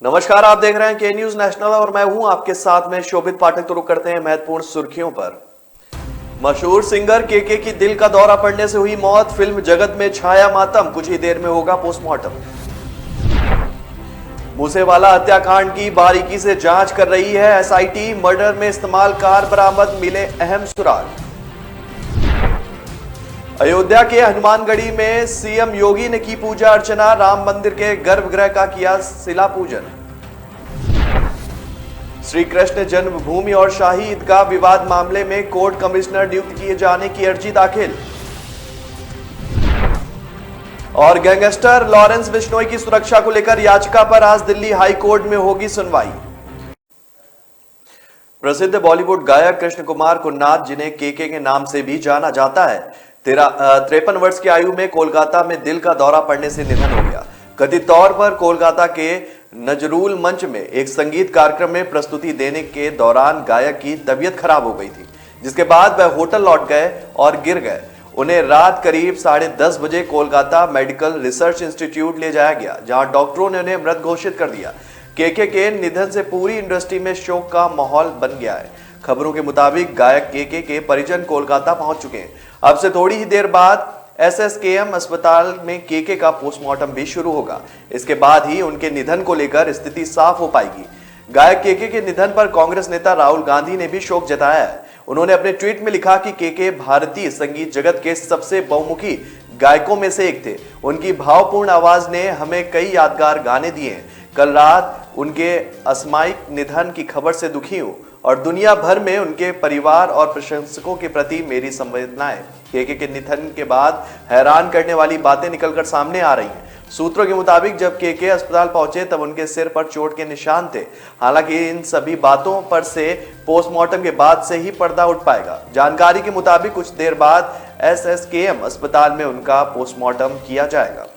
नमस्कार, आप देख रहे हैं के न्यूज नेशनल और मैं हूं आपके साथ में शोभित पाठक। तो रुक करते हैं महत्वपूर्ण सुर्खियों पर। मशहूर सिंगर केके की दिल का दौरा पड़ने से हुई मौत, फिल्म जगत में छाया मातम, कुछ ही देर में होगा पोस्टमार्टम। मूसेवाला हत्याकांड की बारीकी से जांच कर रही है एसआईटी, मर्डर में इस्तेमाल कार बरामद, मिले अहम सुराग। अयोध्या के हनुमानगढ़ी में सीएम योगी ने की पूजा अर्चना, राम मंदिर के गर्भगृह का किया शिला पूजन। श्री कृष्ण जन्मभूमि और शाही ईदगाह विवाद मामले में कोर्ट कमिश्नर नियुक्त किए जाने की अर्जी दाखिल। और गैंगस्टर लॉरेंस बिश्नोई की सुरक्षा को लेकर याचिका पर आज दिल्ली हाई कोर्ट में होगी सुनवाई। प्रसिद्ध बॉलीवुड गायक कृष्ण कुमार कुन्नाथ, जिन्हें केके के नाम से भी जाना जाता है, 53 वर्ष की आयु में कोलकाता में दिल का दौरा पड़ने से निधन हो गया। कथित तौर पर कोलकाता के नजरूल मंच में एक संगीत कार्यक्रम में प्रस्तुति देने के दौरान गायक की तबीयत खराब हो गई थी, जिसके बाद वह होटल लौट गए और गिर गए। उन्हें रात करीब 10:30 बजे कोलकाता मेडिकल रिसर्च इंस्टीट्यूट ले जाया गया, जहां डॉक्टरों ने उन्हें मृत घोषित कर दिया। केके के निधन से पूरी इंडस्ट्री में शोक का माहौल बन गया है। खबरों के मुताबिक गायक केके के परिजन कोलकाता पहुंच चुके हैं। अब से थोड़ी ही देर बाद एसएसकेएम अस्पताल में केके का पोस्टमार्टम भी शुरू होगा। इसके बाद ही उनके निधन को लेकर स्थिति साफ हो पाएगी। गायक केके के निधन पर कांग्रेस नेता राहुल गांधी ने भी शोक जताया है। उन्होंने अपने ट्वीट में लिखा कि केके भारतीय संगीत जगत के सबसे बहुमुखी गायकों में से एक थे। उनकी भावपूर्ण आवाज ने हमें कई यादगार गाने दिए हैं। कल रात उनके असामयिक निधन की खबर से दुखी हूं और दुनिया भर में उनके परिवार और प्रशंसकों के प्रति मेरी संवेदनाएं। केके के निधन के बाद हैरान करने वाली बातें निकलकर सामने आ रही हैं। सूत्रों के मुताबिक जब केके अस्पताल पहुंचे तब उनके सिर पर चोट के निशान थे। हालांकि इन सभी बातों पर से पोस्टमार्टम के बाद से ही पर्दा उठ पाएगा। जानकारी के मुताबिक कुछ देर बाद एसएसकेएम अस्पताल में उनका पोस्टमार्टम किया जाएगा।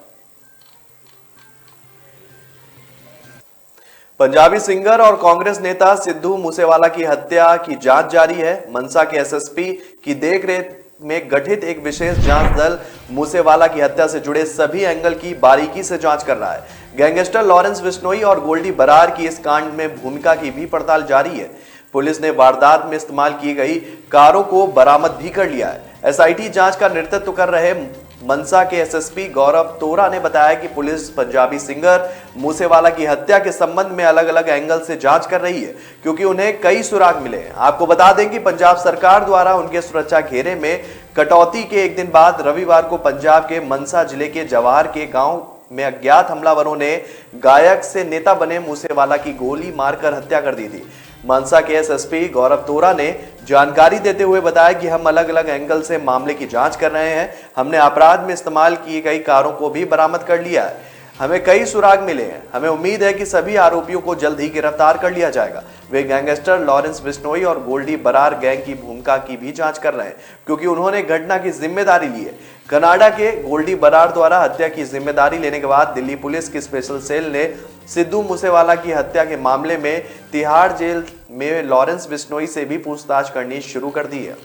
पंजाबी सिंगर और कांग्रेस नेता सिद्धू मूसेवाला की हत्या की जांच जारी है। मनसा के एसएसपी की देखरेख में गठित एक विशेष जांच दल मूसेवाला की हत्या से जुड़े सभी एंगल की बारीकी से जांच कर रहा है। गैंगस्टर लॉरेंस बिश्नोई और गोल्डी बरार की इस कांड में भूमिका की भी पड़ताल जारी है। पुलिस ने वारदात में इस्तेमाल की गई कारों को बरामद भी कर लिया है। एसआईटी जांच का नेतृत्व कर रहे मनसा के एसएसपी गौरव तोरा ने बताया कि पुलिस पंजाबी सिंगर मूसेवाला की हत्या के संबंध में अलग अलग एंगल से जांच कर रही है, क्योंकि उन्हें कई सुराग मिले हैं। आपको बता दें कि पंजाब सरकार द्वारा उनके सुरक्षा घेरे में कटौती के एक दिन बाद रविवार को पंजाब के मनसा जिले के जवाहर के गांव में अज्ञात हमलावरों ने गायक से नेता बने मूसेवाला की गोली मारकर हत्या कर दी थी। मनसा के एसएसपी गौरव तोरा ने जानकारी देते हुए बताया कि हम अलग अलग एंगल से मामले की जांच कर रहे हैं। हमने अपराध में इस्तेमाल की गई कारों को भी बरामद कर लिया है। हमें कई सुराग मिले हैं। हमें उम्मीद है कि सभी आरोपियों को जल्द ही गिरफ्तार कर लिया जाएगा। वे गैंगस्टर लॉरेंस बिश्नोई और गोल्डी बरार गैंग की भूमिका की भी जांच कर रहे हैं, क्योंकि उन्होंने घटना की जिम्मेदारी ली है। कनाडा के गोल्डी बरार द्वारा हत्या की जिम्मेदारी लेने के बाद दिल्ली पुलिस की स्पेशल सेल ने सिद्धू मूसेवाला की हत्या के मामले में तिहाड़ जेल में लॉरेंस बिश्नोई से भी पूछताछ करनी शुरू कर दी है।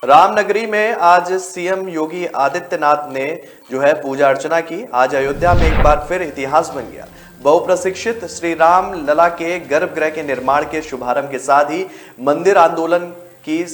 रामनगरी में आज सीएम योगी आदित्यनाथ ने पूजा अर्चना की। आज अयोध्या में एक बार फिर इतिहास बन गया। बहुप्रतीक्षित श्री राम लला के गर्भगृह के निर्माण के शुभारंभ के साथ ही मंदिर आंदोलन की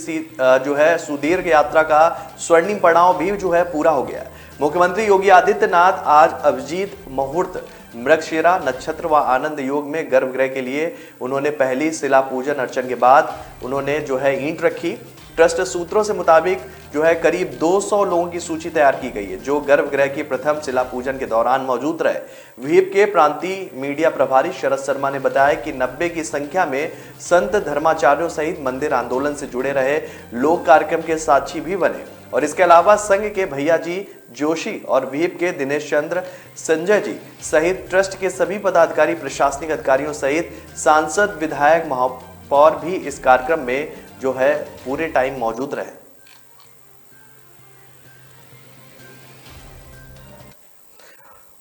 सुदीर्घ यात्रा का स्वर्णिम पड़ाव भी पूरा हो गया। मुख्यमंत्री योगी आदित्यनाथ आज अभिजीत मुहूर्त मृगशिरा नक्षत्र व आनंद योग में गर्भगृह के लिए उन्होंने पहली शिला पूजन अर्चन के बाद उन्होंने ईंट रखी। ट्रस्ट सूत्रों से मुताबिक करीब 200 लोगों की सूची तैयार की गई है, जो गर्भगृह की प्रथम शिला पूजन के दौरान मौजूद रहे। व्हीप के प्रांतीय मीडिया प्रभारी शरद शर्मा ने बताया कि 90 की संख्या में संत धर्माचार्यों सहित मंदिर आंदोलन से जुड़े रहे लोग कार्यक्रम के साक्षी भी बने। और इसके अलावा संघ के भैया जी जोशी और व्हीप के दिनेश चंद्र संजय जी सहित ट्रस्ट के सभी पदाधिकारी, प्रशासनिक अधिकारियों सहित सांसद, विधायक, महापौर भी इस कार्यक्रम में पूरे टाइम मौजूद रहे।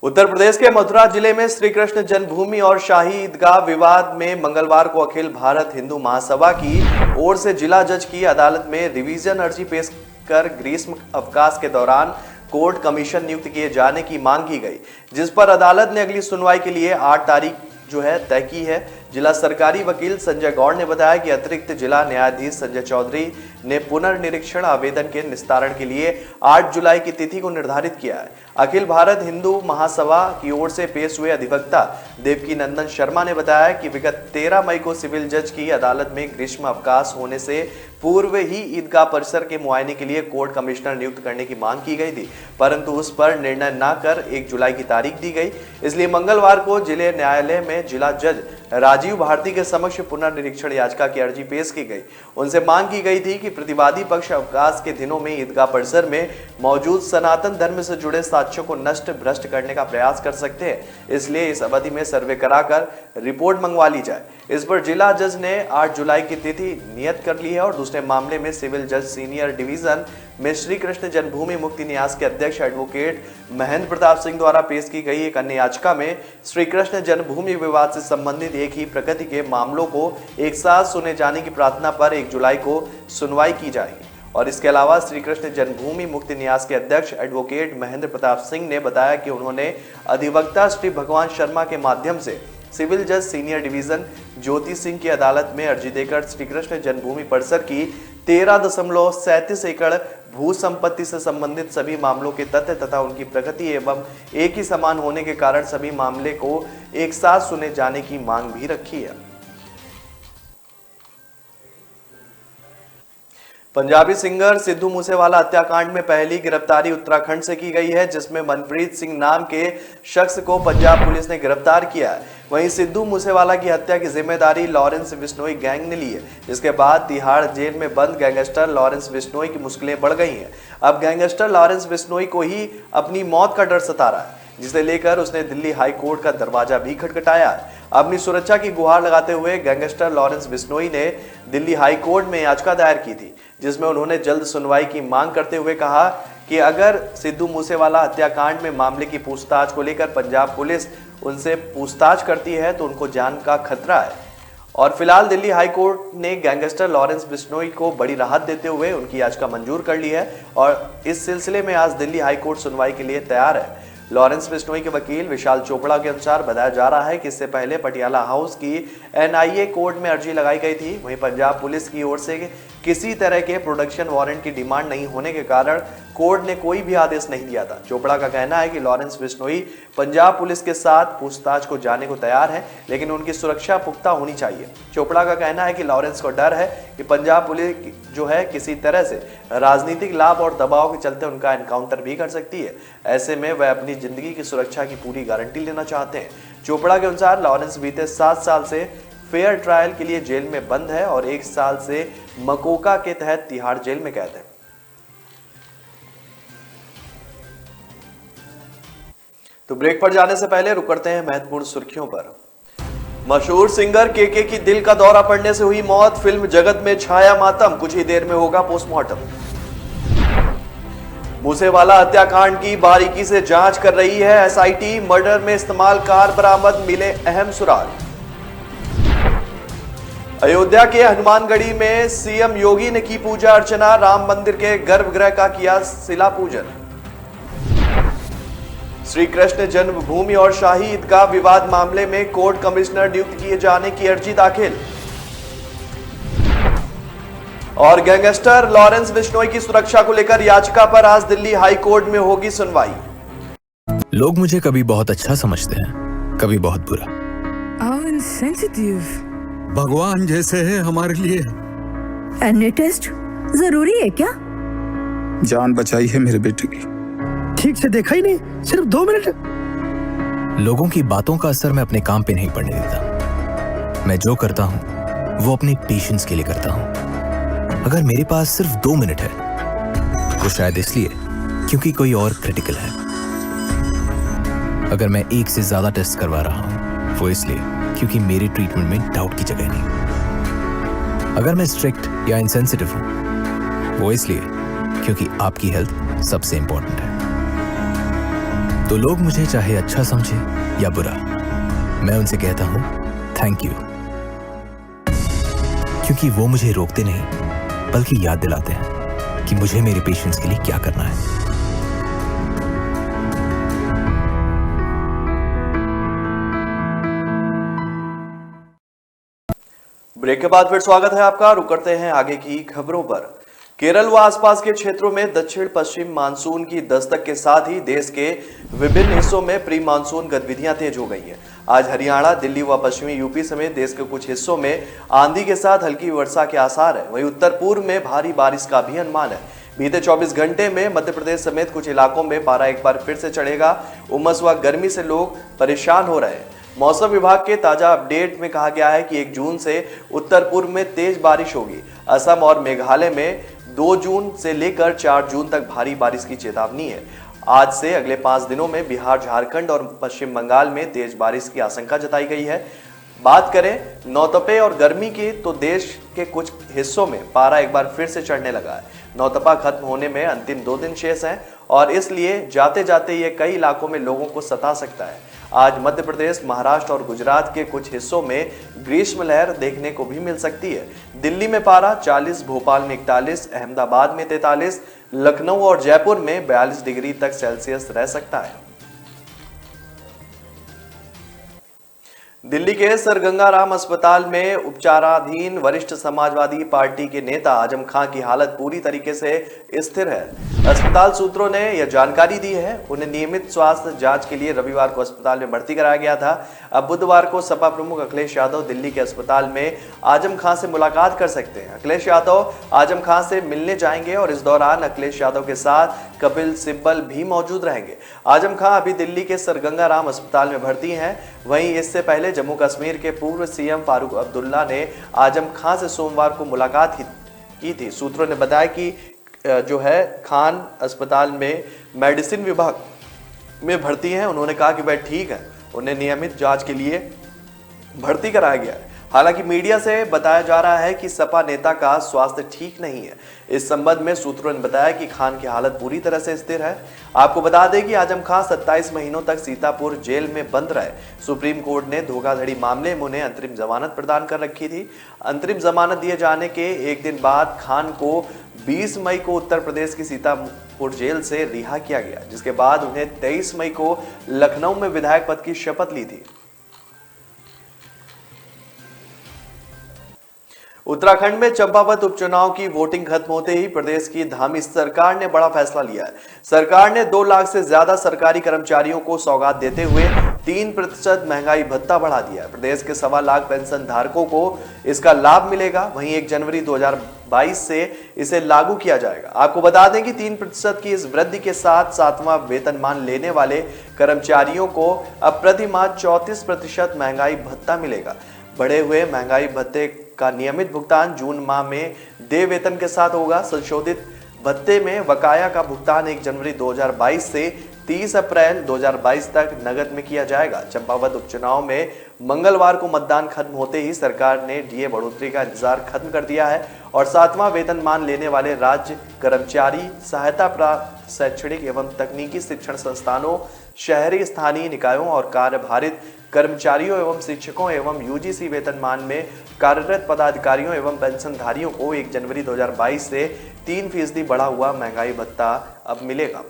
उत्तर प्रदेश के मथुरा जिले में श्री कृष्ण जन्मभूमि और शाही ईदगाह विवाद में मंगलवार को अखिल भारत हिंदू महासभा की ओर से जिला जज की अदालत में रिवीजन अर्जी पेश कर ग्रीष्म अवकाश के दौरान कोर्ट कमीशन नियुक्त किए जाने की मांग की गई, जिस पर अदालत ने अगली सुनवाई के लिए 8 तारीख तय की है। जिला सरकारी वकील संजय गौड़ ने बताया कि अतिरिक्त जिला न्यायाधीश संजय चौधरी ने पुनर्निरीक्षण आवेदन के निस्तारण के लिए 8 जुलाई की तिथि को निर्धारित किया है। अखिल भारत हिंदू महासभा की ओर से पेश हुए अधिवक्ता देवकी नंदन शर्मा ने बताया कि विगत 13 मई को सिविल जज की अदालत में ग्रीष्म अवकाश होने से पूर्व ही ईदगाह परिसर के मुआयने के लिए कोर्ट कमिश्नर नियुक्त करने की मांग की गई थी, परंतु उस पर निर्णय न कर 1 जुलाई की तारीख दी गई। इसलिए मंगलवार को जिले न्यायालय में जिला जज राजीव भारती के समक्ष पुनर्निरीक्षण याचिका की अर्जी पेश की गई। उनसे मांग की गई थी कि प्रतिवादी पक्ष अवकाश के दिनों में ईदगाह परिसर में मौजूद सनातन धर्म से जुड़े साक्ष्यों को नष्ट भ्रष्ट करने का प्रयास कर सकते हैं, इसलिए इस अवधि में सर्वे कराकर रिपोर्ट मंगवा ली जाए। इस पर जिला जज ने 8 जुलाई की तिथि नियत कर ली है और दूसरे मामले में सिविल जज सीनियर डिवीजन में श्री कृष्ण जन्मभूमि मुक्ति न्यास के अध्यक्ष एडवोकेट महेंद्र प्रताप सिंह द्वारा पेश की गई एक अन्य याचिका में श्री कृष्ण जन्मभूमि विवाद से संबंधित एक ही प्रकृति के मामलों को एक साथ सुने जाने की प्रार्थना पर 1 जुलाई को सुनवाई की जाएगी। और इसके अलावा श्री कृष्ण जन्मभूमि मुक्ति न्यास के अध्यक्ष एडवोकेट महेंद्र प्रताप सिंह ने बताया कि उन्होंने अधिवक्ता श्री भगवान शर्मा के माध्यम से सिविल जज सीनियर डिवीजन ज्योति सिंह की अदालत में अर्जी देकर श्री कृष्ण जन्मभूमि परिसर की 13.37 एकड़ भू संपत्ति से संबंधित सभी मामलों के तथ्य तथा उनकी प्रकृति एवं एक ही समान होने के कारण सभी मामले को एक साथ सुने जाने की मांग भी रखी है। पंजाबी सिंगर सिद्धू मूसेवाला हत्याकांड में पहली गिरफ्तारी उत्तराखंड से की गई है, जिसमें मनप्रीत सिंह नाम के शख्स को पंजाब पुलिस ने गिरफ्तार किया है। वहीं सिद्धू मूसेवाला की हत्या की जिम्मेदारी लॉरेंस बिश्नोई गैंग ने ली है, जिसके बाद तिहाड़ जेल में बंद गैंगस्टर लॉरेंस बिश्नोई की मुश्किलें बढ़ गई हैं। अब गैंगस्टर लॉरेंस बिश्नोई को ही अपनी मौत का डर सता रहा है, जिसे लेकर उसने दिल्ली हाई कोर्ट का दरवाजा भी खटखटाया है। अपनी सुरक्षा की गुहार लगाते हुए गैंगस्टर लॉरेंस बिश्नोई ने दिल्ली हाई कोर्ट में याचिका दायर की थी, जिसमें उन्होंने जल्द सुनवाई की मांग करते हुए कहा कि अगर सिद्धू मूसेवाला हत्याकांड में मामले की पूछताछ को लेकर पंजाब पुलिस उनसे पूछताछ करती है तो उनको जान का खतरा है। और फिलहाल दिल्ली हाई कोर्ट ने गैंगस्टर लॉरेंस बिश्नोई को बड़ी राहत देते हुए उनकी याचिका मंजूर कर ली है और इस सिलसिले में आज दिल्ली हाई कोर्ट सुनवाई के लिए तैयार है। लॉरेंस बिश्नोई के वकील विशाल चोपड़ा के अनुसार बताया जा रहा है कि इससे पहले पटियाला हाउस की एनआईए कोर्ट में अर्जी लगाई गई थी। वहीं पंजाब पुलिस की ओर से किसी तरह के प्रोडक्शन वारंट की डिमांड नहीं होने के कारण कोर्ट ने कोई भी आदेश नहीं दिया था। चोपड़ा का कहना है कि लॉरेंस बिश्नोई पंजाब पुलिस के साथ पूछताछ को जाने को तैयार है, लेकिन उनकी सुरक्षा पुख्ता होनी चाहिए। चोपड़ा का कहना है कि लॉरेंस को डर है कि पंजाब पुलिस जो है किसी तरह से राजनीतिक लाभ और दबाव के चलते उनका एनकाउंटर भी कर सकती है। ऐसे में वह अपनी जिंदगी की सुरक्षा की पूरी गारंटी लेना चाहते हैं। चोपड़ा के अनुसार लॉरेंस बीते 7 साल से फेयर ट्रायल के लिए जेल में बंद है और 1 साल से मकोका के तहत तिहाड़ जेल में कैद है। तो ब्रेक पर जाने से पहले रुक करते हैं महत्वपूर्ण सुर्खियों पर। मशहूर सिंगर केके की दिल का दौरा पड़ने से हुई मौत, फिल्म जगत में छाया मातम, कुछ ही देर में होगा पोस्टमार्टम। मूसेवाला हत्याकांड की बारीकी से जांच कर रही है एसआईटी, मर्डर में इस्तेमाल कार बरामद, मिले अहम सुराग। अयोध्या के हनुमानगढ़ी में सीएम योगी ने की पूजा अर्चना, राम मंदिर के गर्भगृह का किया शिला पूजन। श्री कृष्ण जन्मभूमि और शाही ईदगाह विवाद मामले में कोर्ट कमिश्नर नियुक्त किए जाने की अर्जी दाखिल। और गैंगस्टर लॉरेंस बिश्नोई की सुरक्षा को लेकर याचिका पर आज दिल्ली हाई कोर्ट में होगी सुनवाई। लोग मुझे कभी बहुत अच्छा समझते हैं, कभी बहुत बुरा। भगवान जैसे है हमारे लिए। एनी टेस्ट जरूरी है क्या? जान बचाई है मेरे बेटे की। ठीक से देखा ही नहीं, सिर्फ 2 मिनट। लोगों की बातों का असर मैं अपने काम पे नहीं पड़ने देता। मैं जो करता हूं वो अपने पेशेंस के लिए करता हूं। अगर मेरे पास सिर्फ 2 मिनट है तो शायद इसलिए क्योंकि कोई और क्रिटिकल है। अगर मैं 1 से ज्यादा टेस्ट करवा रहा हूं वो इसलिए क्योंकि मेरे ट्रीटमेंट में डाउट की जगह नहीं। अगर मैं स्ट्रिक्ट या इनसेंसिटिव हूं वो इसलिए क्योंकि आपकी हेल्थ सबसे इंपॉर्टेंट है। तो लोग मुझे चाहे अच्छा समझे या बुरा, मैं उनसे कहता हूं थैंक यू, क्योंकि वो मुझे रोकते नहीं बल्कि याद दिलाते हैं कि मुझे मेरे पेशेंस के लिए क्या करना है। ब्रेक के बाद फिर स्वागत है आपका। रुक करते हैं आगे की खबरों पर। केरल व आसपास के क्षेत्रों में दक्षिण पश्चिम मानसून की दस्तक के साथ ही देश के विभिन्न हिस्सों में प्री मानसून गतिविधियां तेज हो गई हैं। आज हरियाणा, दिल्ली व पश्चिमी यूपी समेत देश के कुछ हिस्सों में आंधी के साथ हल्की वर्षा के आसार है। वहीं उत्तर पूर्व में भारी बारिश का भी अनुमान है। बीते 24 घंटे में मध्य प्रदेश समेत कुछ इलाकों में पारा एक बार फिर से चढ़ेगा। उमस व गर्मी से लोग परेशान हो रहे हैं। मौसम विभाग के ताजा अपडेट में कहा गया है कि 1 जून से उत्तर पूर्व में तेज बारिश होगी। असम और मेघालय में 2 जून से लेकर 4 जून तक भारी बारिश की चेतावनी है। आज से अगले 5 दिनों में बिहार, झारखंड और पश्चिम बंगाल में तेज बारिश की आशंका जताई गई है। बात करें नौतपे और गर्मी की, तो देश के कुछ हिस्सों में पारा एक बार फिर से चढ़ने लगा है। नौतपा खत्म होने में अंतिम 2 दिन शेष हैं और इसलिए जाते जाते ये कई इलाकों में लोगों को सता सकता है। आज मध्य प्रदेश, महाराष्ट्र और गुजरात के कुछ हिस्सों में ग्रीष्म लहर देखने को भी मिल सकती है। दिल्ली में पारा 40, भोपाल में 41, अहमदाबाद में 43, लखनऊ और जयपुर में 42 डिग्री तक सेल्सियस रह सकता है। दिल्ली के सर गंगाराम अस्पताल में उपचाराधीन वरिष्ठ समाजवादी पार्टी के नेता आजम खां की हालत पूरी तरीके से स्थिर है। अस्पताल सूत्रों ने यह जानकारी दी है। उन्हें नियमित स्वास्थ्य जांच के लिए रविवार को अस्पताल में भर्ती कराया गया था। अब बुधवार को सपा प्रमुख अखिलेश यादव दिल्ली के अस्पताल में आजम खां से मुलाकात कर सकते हैं। अखिलेश यादव आजम खां से मिलने जाएंगे और इस दौरान अखिलेश यादव के साथ कपिल सिब्बल भी मौजूद रहेंगे। आजम खां अभी दिल्ली के सर गंगाराम अस्पताल में भर्ती हैं। वहीं इससे पहले जम्मू कश्मीर के पूर्व सीएम फारूक अब्दुल्ला ने आजम खां से सोमवार को मुलाकात की थी। सूत्रों ने बताया कि जो है खान अस्पताल में मेडिसिन विभाग में भर्ती हैं। उन्होंने कहा कि वह ठीक है, उन्हें नियमित जांच के लिए भर्ती कराया गया है। हालांकि मीडिया से बताया जा रहा है कि सपा नेता का स्वास्थ्य ठीक नहीं है। इस संबंध में सूत्रों ने बताया कि खान की हालत पूरी तरह से स्थिर है। आपको बता दें कि आजम खान 27 महीनों तक सीतापुर जेल में बंद रहे। सुप्रीम कोर्ट ने धोखाधड़ी मामले में उन्हें अंतरिम जमानत प्रदान कर रखी थी। अंतरिम जमानत दिए जाने के एक दिन बाद खान को 20 मई को उत्तर प्रदेश की सीतापुर जेल से रिहा किया गया, जिसके बाद उन्हें 23 मई को लखनऊ में विधायक पद की शपथ ली थी। उत्तराखंड में चंपावत उपचुनाव की वोटिंग खत्म होते ही प्रदेश की धामी सरकार ने बड़ा फैसला लिया है। सरकार ने 2 लाख से ज्यादा सरकारी कर्मचारियों को सौगात देते हुए 3% महंगाई भत्ता बढ़ा दिया है। प्रदेश के 1.25 लाख पेंशन धारकों को इसका लाभ मिलेगा। वहीं 1 जनवरी 2022 से इसे लागू किया जाएगा। आपको बता दें कि 3% की इस वृद्धि के साथ 7वां वेतनमान लेने वाले कर्मचारियों को अब प्रति माह 34% महंगाई भत्ता मिलेगा। बढ़े हुए महंगाई भत्ते का नियमित भुगतान जून माह में देय वेतन के साथ होगा। संशोधित भत्ते में बकाया का भुगतान 1 जनवरी 2022 से 30 अप्रैल 2022 तक नगद में किया जाएगा। चंपावत उपचुनाव में मंगलवार को मतदान खत्म होते ही सरकार ने डीए बढ़ोतरी का इंतजार खत्म कर दिया है और 7वां वेतनमान लेने वाले राज्य कर्मचारी, सहायता प्राप्त शैक्षणिक एवं तकनीकी शिक्षण संस्थानों, शहरी स्थानीय निकायों और कार्यभारित कर्मचारियों एवं शिक्षकों एवं यूजीसी वेतनमान में कार्यरत पदाधिकारियों एवं पेंशनधारियों को 1 जनवरी 2022 से 3% बढ़ा हुआ महंगाई भत्ता अब मिलेगा।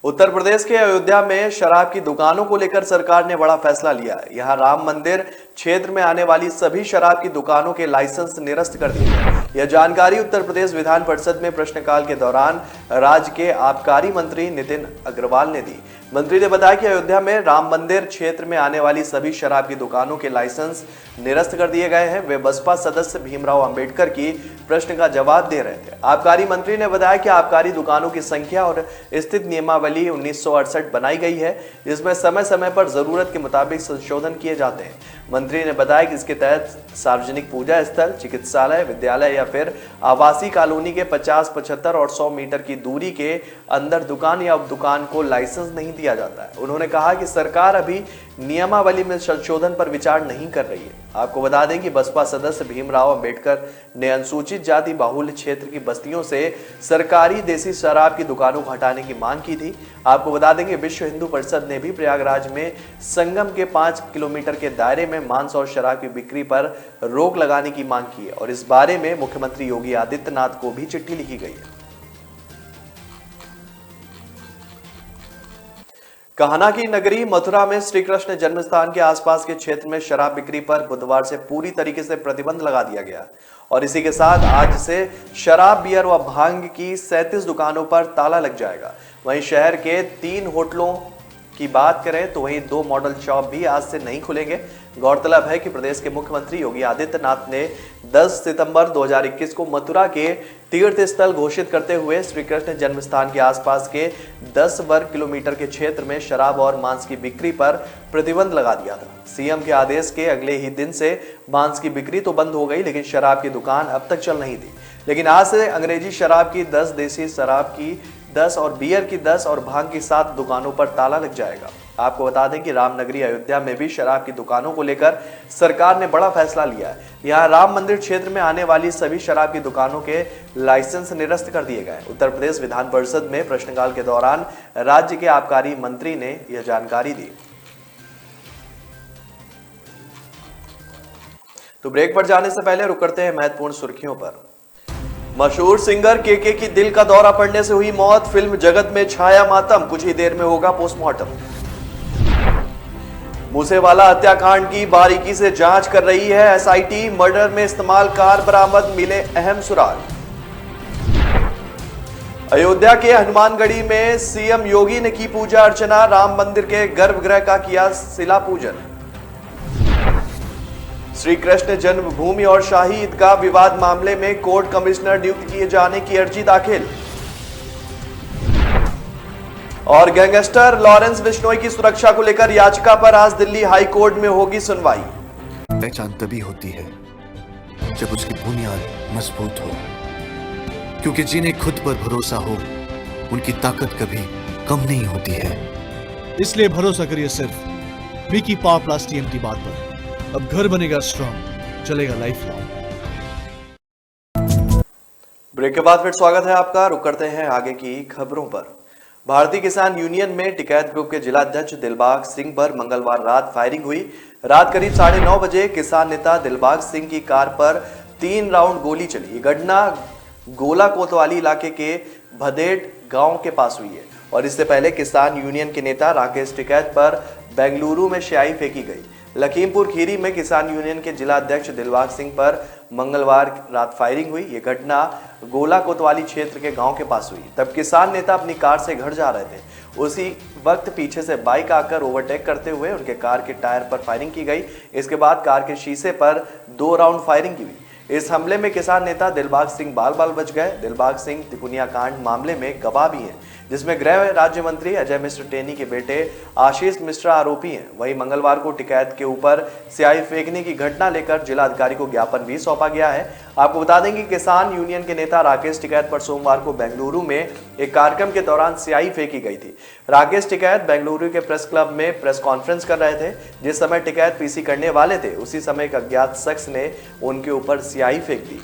उत्तर प्रदेश के अयोध्या में शराब की दुकानों को लेकर सरकार ने बड़ा फैसला लिया है। यहां राम मंदिर क्षेत्र में आने वाली सभी शराब की दुकानों के लाइसेंस निरस्त कर दिए गए। यह जानकारी उत्तर प्रदेश विधान परिषद में प्रश्नकाल के दौरान राज्य के आबकारी मंत्री नितिन अग्रवाल ने दी। मंत्री ने बताया कि अयोध्या में राम मंदिर क्षेत्र में आने वाली सभी शराब की दुकानों के लाइसेंस निरस्त कर दिए गए हैं। वे बसपा सदस्य भीमराव अंबेडकर की प्रश्न का जवाब दे रहे थे। आबकारी मंत्री ने बताया कि आबकारी दुकानों की संख्या और स्थित नियमावली 1968 बनाई गई है, जिसमें समय समय पर जरूरत के मुताबिक संशोधन किए जाते हैं। मंत्री ने बताया कि इसके तहत सार्वजनिक पूजा स्थल, चिकित्सालय, विद्यालय या फिर आवासीय कॉलोनी के 50, 75 और 100 मीटर की दूरी के अंदर दुकान या उप दुकान को लाइसेंस नहीं दिया दिया जाता है। उन्होंने कहा कि सरकार अभी नियमावली में संशोधन पर विचार नहीं कर रही है। आपको बता दें कि बसपा सदस्य भीमराव अंबेडकर ने अनुसूचित जाति बाहुल्य क्षेत्र की बस्तियों से सरकारी देसी शराब की दुकानों को हटाने की मांग की थी। आपको बता दें कि विश्व हिंदू परिषद ने भी प्रयागराज में संगम के 5 किलोमीटर के दायरे में मांस और शराब की बिक्री पर रोक लगाने की मांग की है और इस बारे में मुख्यमंत्री योगी आदित्यनाथ को भी चिट्ठी लिखी गई है। कान्हा की नगरी मथुरा में श्री कृष्ण जन्मस्थान के आसपास के क्षेत्र में शराब बिक्री पर बुधवार से पूरी तरीके से प्रतिबंध लगा दिया गया और इसी के साथ आज से शराब, बियर व भांग की 37 दुकानों पर ताला लग जाएगा। वहीं शहर के 3 होटलों की बात करें तो वहीं 2 मॉडल शॉप भी आज से नहीं खुलेंगे। गौरतलब है कि प्रदेश के मुख्यमंत्री योगी आदित्यनाथ ने 10 सितंबर 2021 को मथुरा के तीर्थ स्थल घोषित करते हुए श्री कृष्ण जन्मस्थान के आसपास के 10 वर्ग किलोमीटर के क्षेत्र में शराब और मांस की बिक्री पर प्रतिबंध लगा दिया था। सीएम के आदेश के अगले ही दिन से मांस की बिक्री तो बंद हो गई, लेकिन शराब की दुकान अब तक चल नहीं थी। लेकिन आज से अंग्रेजी शराब की 10, देसी शराब की 10 और बियर की 10 और भांग की 7 दुकानों पर ताला लग जाएगा। आपको बता दें कि रामनगरी अयोध्या में भी शराब की दुकानों को लेकर सरकार ने बड़ा फैसला लिया है। यहां राम मंदिर क्षेत्र में आने वाली सभी शराब की दुकानों के लाइसेंस निरस्त कर दिए गए। उत्तर प्रदेश विधान परिषद में प्रश्नकाल के दौरान राज्य के आबकारी मंत्री ने यह जानकारी दी। तो ब्रेक पर जाने से पहले रुक करते हैं महत्वपूर्ण सुर्खियों पर। मशहूर सिंगर केके की दिल का दौरा पड़ने से हुई मौत, फिल्म जगत में छाया मातम, कुछ ही देर में होगा पोस्टमार्टम। मूसेवाला हत्याकांड की बारीकी से जांच कर रही है एसआईटी, मर्डर में इस्तेमाल कार बरामद, मिले अहम सुराग। अयोध्या के हनुमानगढ़ी में सीएम योगी ने की पूजा अर्चना, राम मंदिर के गर्भगृह का किया शिला पूजन। श्री कृष्ण जन्मभूमि और शाही ईदगाह विवाद मामले में कोर्ट कमिश्नर नियुक्त किए जाने की अर्जी दाखिल। और गैंगस्टर लॉरेंस बिश्नोई की सुरक्षा को लेकर याचिका पर आज दिल्ली हाई कोर्ट में होगी सुनवाई। पहचान तभी होती है जब उसकी बुनियाद मजबूत हो, क्योंकि जिन्हें खुद पर भरोसा हो उनकी ताकत कभी कम नहीं होती है। इसलिए भरोसा करिए सिर्फ विकी पावर प्लस टीएमटी बात पर। अब घर बनेगा स्ट्रॉन्ग, चलेगा लाइफ लॉन्ग। ब्रेक के बाद फिर स्वागत है आपका। रुक करते हैं आगे की खबरों पर। भारतीय किसान यूनियन में टिकैत ग्रुप के जिलाध्यक्ष दिलबाग सिंह पर मंगलवार रात फायरिंग हुई। रात करीब 9:30 बजे किसान नेता दिलबाग सिंह की कार पर 3 राउंड गोली चली। ये घटना गोला कोतवाली इलाके के भदेड़ गांव के पास हुई है और इससे पहले किसान यूनियन के नेता राकेश टिकैत पर बेंगलुरु में स्याही फेंकी गई। लखीमपुर खीरी में किसान यूनियन के जिला अध्यक्ष दिलबाग सिंह पर मंगलवार रात फायरिंग हुई। ये घटना गोला कोतवाली क्षेत्र के गांव के पास हुई। तब किसान नेता अपनी कार से घर जा रहे थे। उसी वक्त पीछे से बाइक आकर ओवरटेक करते हुए उनके कार के टायर पर फायरिंग की गई। इसके बाद कार के शीशे पर 2 राउंड फायरिंग की हुई। इस हमले में किसान नेता दिलबाग सिंह बाल बाल बच गए। दिलबाग सिंह तिपुनिया कांड मामले में गवाह भी हैं, जिसमें गृह राज्य मंत्री अजय मिश्र टेनी के बेटे आशीष मिश्रा आरोपी हैं। वहीं मंगलवार को टिकैत के ऊपर स्याही फेंकने की घटना लेकर जिलाधिकारी को ज्ञापन भी सौंपा गया है। आपको बता दें कि किसान यूनियन के नेता राकेश टिकैत पर सोमवार को बेंगलुरु में एक कार्यक्रम के दौरान स्याही फेंकी गई थी। राकेश टिकैत बेंगलुरु के प्रेस क्लब में प्रेस कॉन्फ्रेंस कर रहे थे। जिस समय टिकैत पीसी करने वाले थे, उसी समय एक अज्ञात शख्स ने उनके ऊपर स्याही फेंक दी।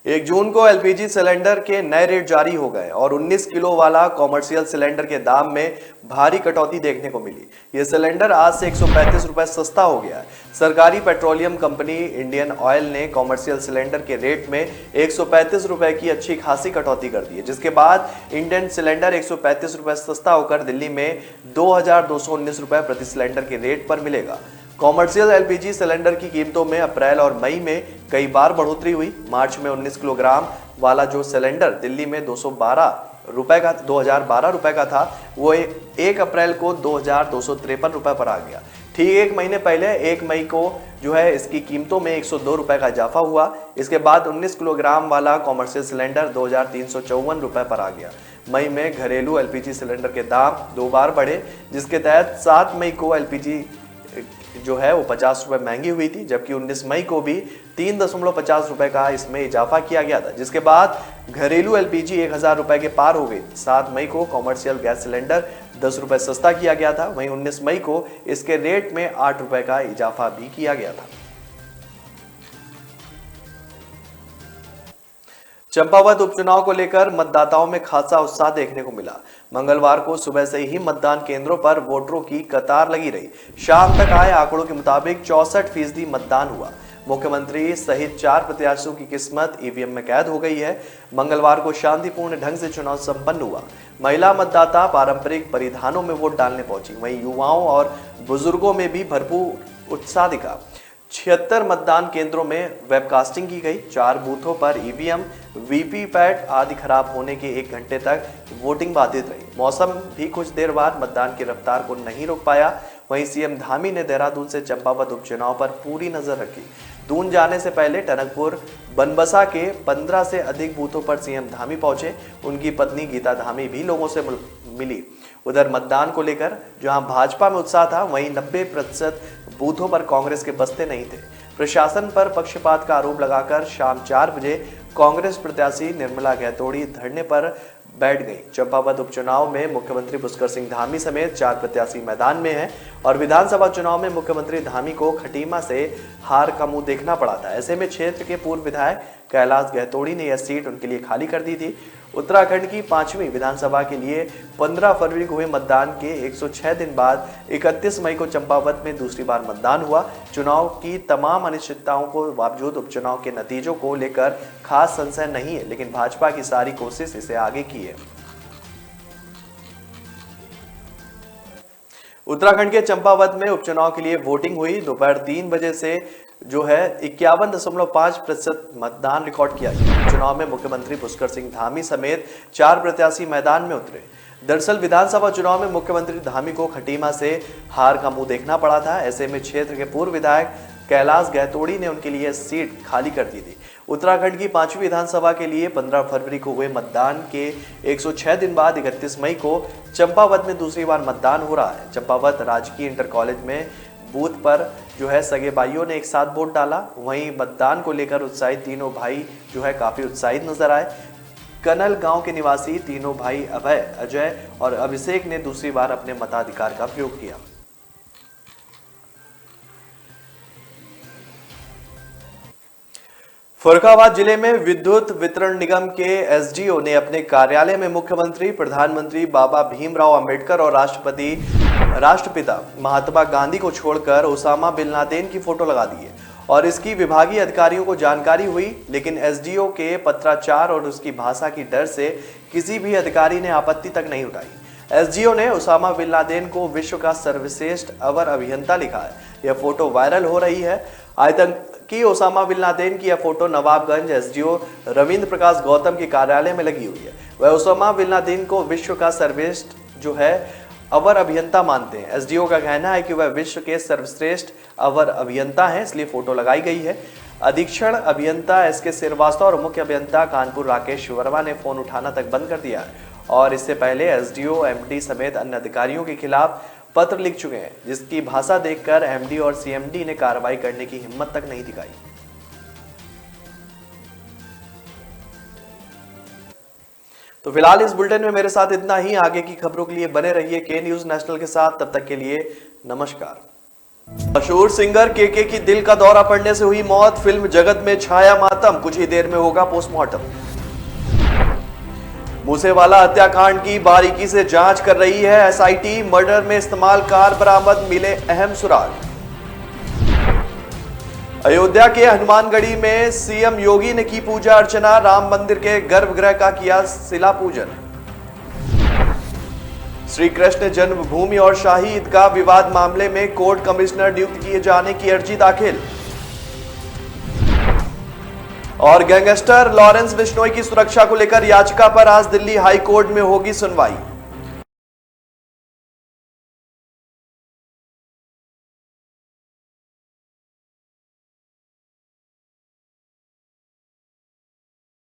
1 जून को एलपीजी सिलेंडर के नए रेट जारी हो गए और 19 किलो वाला कॉमर्शियल सिलेंडर के दाम में भारी कटौती देखने को मिली। यह सिलेंडर आज से 135 रुपए सस्ता हो गया है। सरकारी पेट्रोलियम कंपनी इंडियन ऑयल ने कॉमर्शियल सिलेंडर के रेट में 135 रुपए की अच्छी खासी कटौती कर दी है, जिसके बाद इंडियन सिलेंडर 135 रुपए सस्ता होकर दिल्ली में 2219 रुपए प्रति सिलेंडर के रेट पर मिलेगा। कॉमर्शियल एलपीजी सिलेंडर की कीमतों में अप्रैल और मई में कई बार बढ़ोतरी हुई। मार्च में 19 किलोग्राम वाला जो सिलेंडर दिल्ली में 2012 रुपए का था, वो 1 अप्रैल को 2253 रुपए पर आ गया। ठीक 1 महीने पहले 1 मई को जो है इसकी कीमतों में 102 रुपए का इजाफा हुआ। इसके बाद 19 किलोग्राम वाला कॉमर्शियल सिलेंडर 2354 रुपए पर आ गया। मई में घरेलू एलपीजी सिलेंडर के दाम 2 बार बढ़े, जिसके तहत 7 मई को एलपीजी जो है वो 50 रुपए महंगी हुई थी, जबकि 19 मई को भी 3.50 रुपए का इसमें इजाफा किया गया था, जिसके बाद घरेलू एलपीजी 1000 रुपए के पार हो गई। 7 मई को कॉमर्शियल गैस सिलेंडर 10 रुपए सस्ता किया गया था। वहीं 19 मई को इसके रेट में 8 रुपए का इजाफा भी किया गया था। चंपावत उपचुनाव को लेकर मतदाताओं में खासा उत्साह देखने को मिला। मंगलवार को सुबह से ही मतदान केंद्रों पर वोटरों की कतार लगी रही। शाम तक आए आंकड़ों के मुताबिक 64% मतदान हुआ। मुख्यमंत्री सहित 4 प्रत्याशियों की किस्मत ईवीएम में कैद हो गई है। मंगलवार को शांतिपूर्ण ढंग से चुनाव संपन्न हुआ। महिला मतदाता पारंपरिक परिधानों में वोट डालने पहुंची। वहीं युवाओं और बुजुर्गों में भी भरपूर उत्साह दिखा। 76 मतदान केंद्रों में वेबकास्टिंग की गई। 4 बूथों पर ईवीएम, वीवीपैट आदि खराब होने के 1 घंटे तक वोटिंग बाधित रही। मौसम भी कुछ देर बाद मतदान की रफ्तार को नहीं रोक पाया। वहीं सीएम धामी ने देहरादून से चंपावत उपचुनाव पर पूरी नजर रखी। दून जाने से पहले टनकपुर बनबसा के 15 से अधिक बूथों पर सीएम धामी पहुंचे। उनकी पत्नी गीता धामी भी लोगों से मिली। उधर मतदान को लेकर जहां भाजपा में उत्साह था, वहीं 90% बूथों पर कांग्रेस के बस्ते नहीं थे। प्रशासन पर पक्षपात का आरोप लगाकर शाम 4 बजे कांग्रेस प्रत्याशी निर्मला गहतोड़ी धरने पर बैठ गई। चंपावत उपचुनाव में मुख्यमंत्री पुष्कर सिंह धामी समेत 4 प्रत्याशी मैदान में हैं और विधानसभा चुनाव में मुख्यमंत्री धामी को खटीमा से हार का मुंह देखना पड़ा था। ऐसे में क्षेत्र के पूर्व विधायक कैलाश गहतोड़ी ने यह सीट उनके लिए खाली कर दी थी। उत्तराखंड की 5वीं विधानसभा के लिए 15 फरवरी को हुए मतदान के 106 दिन बाद 31 मई को चंपावत में दूसरी बार मतदान हुआ। चुनाव की तमाम अनिश्चितताओं को बावजूद उपचुनाव के नतीजों को लेकर खास संशय नहीं है, लेकिन भाजपा की सारी कोशिश इसे आगे की है। उत्तराखंड के चंपावत में उपचुनाव के लिए वोटिंग हुई। दोपहर 3 बजे से जो है 51.5% मतदान रिकॉर्ड किया गया। चुनाव में मुख्यमंत्री पुष्कर सिंह धामी समेत 4 प्रत्याशी मैदान में उतरे। दरअसल विधानसभा चुनाव में मुख्यमंत्री धामी को खटीमा से हार का मुंह देखना पड़ा था। ऐसे में क्षेत्र के पूर्व विधायक कैलाश गहतोड़ी ने उनके लिए सीट खाली कर दी थी। उत्तराखंड की 5वीं विधानसभा के लिए 15 फरवरी को हुए मतदान के 106 दिन बाद 31 मई को चंपावत में दूसरी बार मतदान हो रहा है। चंपावत राजकीय इंटर कॉलेज में बूथ पर जो है सगे भाइयों ने एक साथ वोट डाला। वहीं मतदान को लेकर उत्साहित तीनों भाई जो है काफी उत्साहित नजर आए। कनल गांव के निवासी तीनों भाई अभय, अजय और अभिषेक ने दूसरी बार अपने मताधिकार का प्रयोग किया। फर्रुखाबाद जिले में विद्युत वितरण निगम के एसडीओ ने अपने कार्यालय में मुख्यमंत्री, प्रधानमंत्री बाबा भीमराव अंबेडकर और राष्ट्रपिता महात्मा गांधी को छोड़कर ओसामा बिन लादेन की फोटो लगा दी है और इसकी विभागीय अधिकारियों को जानकारी हुई, लेकिन एसडीओ के पत्राचार और उसकी भाषा की डर से किसी भी अधिकारी ने आपत्ति तक नहीं उठाई। एसडीओ ने ओसामा बिन लादेन को विश्व का सर्वश्रेष्ठ अवर अभियंता लिखा है। यह फोटो वायरल हो रही है। आतंकी ओसामा बिन लादेन की यह फोटो नवाबगंज एसडीओ रविंद्र प्रकाश गौतम के कार्यालय में लगी हुई है। वह ओसामा बिन लादेन को विश्व का सर्वश्रेष्ठ जो है अवर अभियंता मानते हैं। एसडीओ का कहना है कि वह विश्व के सर्वश्रेष्ठ अवर अभियंता हैं, इसलिए फोटो लगाई गई है। अधीक्षण अभियंता एसके श्रीवास्तव और मुख्य अभियंता कानपुर राकेश वर्मा ने फोन उठाना तक बंद कर दिया है और इससे पहले एसडीओ, एमडी समेत अन्य अधिकारियों के खिलाफ पत्र लिख चुके हैं, जिसकी भाषा देखकर एमडी और सीएमडी ने कार्रवाई करने की हिम्मत तक नहीं दिखाई। तो फिलहाल इस बुलेटिन में मेरे साथ इतना ही। आगे की खबरों के लिए बने रहिए के न्यूज नेशनल के साथ। तब तक के लिए नमस्कार। मशहूर सिंगर केके की दिल का दौरा पड़ने से हुई मौत। फिल्म जगत में छाया मातम। कुछ ही देर में होगा पोस्टमार्टम। मूसेवाला हत्याकांड की बारीकी से जांच कर रही है एसआईटी। मर्डर में इस्तेमाल कार बरामद, मिले अहम सुराग। अयोध्या के हनुमानगढ़ी में सीएम योगी ने की पूजा अर्चना। राम मंदिर के गर्भगृह का किया शिला पूजन। श्री कृष्ण जन्मभूमि और शाही ईदगाह विवाद मामले में कोर्ट कमिश्नर नियुक्त किए जाने की अर्जी दाखिल। और गैंगस्टर लॉरेंस बिश्नोई की सुरक्षा को लेकर याचिका पर आज दिल्ली हाई कोर्ट में होगी सुनवाई।